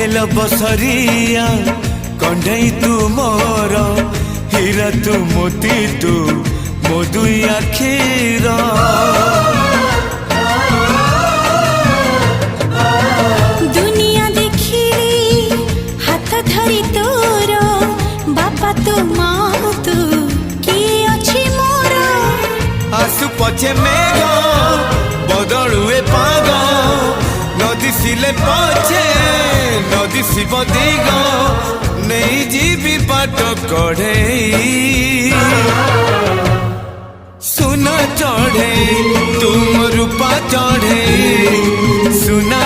bell Basaria कंढई तू मोर हीरा तू मोती तू मो दुई आखिर दुनिया देखिली हाथ धरी तोर बापा तो माँ तू किए अच्छी मोर आसु पछे मेघ बदलुए पाग नदी सिले पछे नदी शिव दिग नहीं जीवी बाट कढ़े सुना चढ़े तुम रूपा चढ़े सुना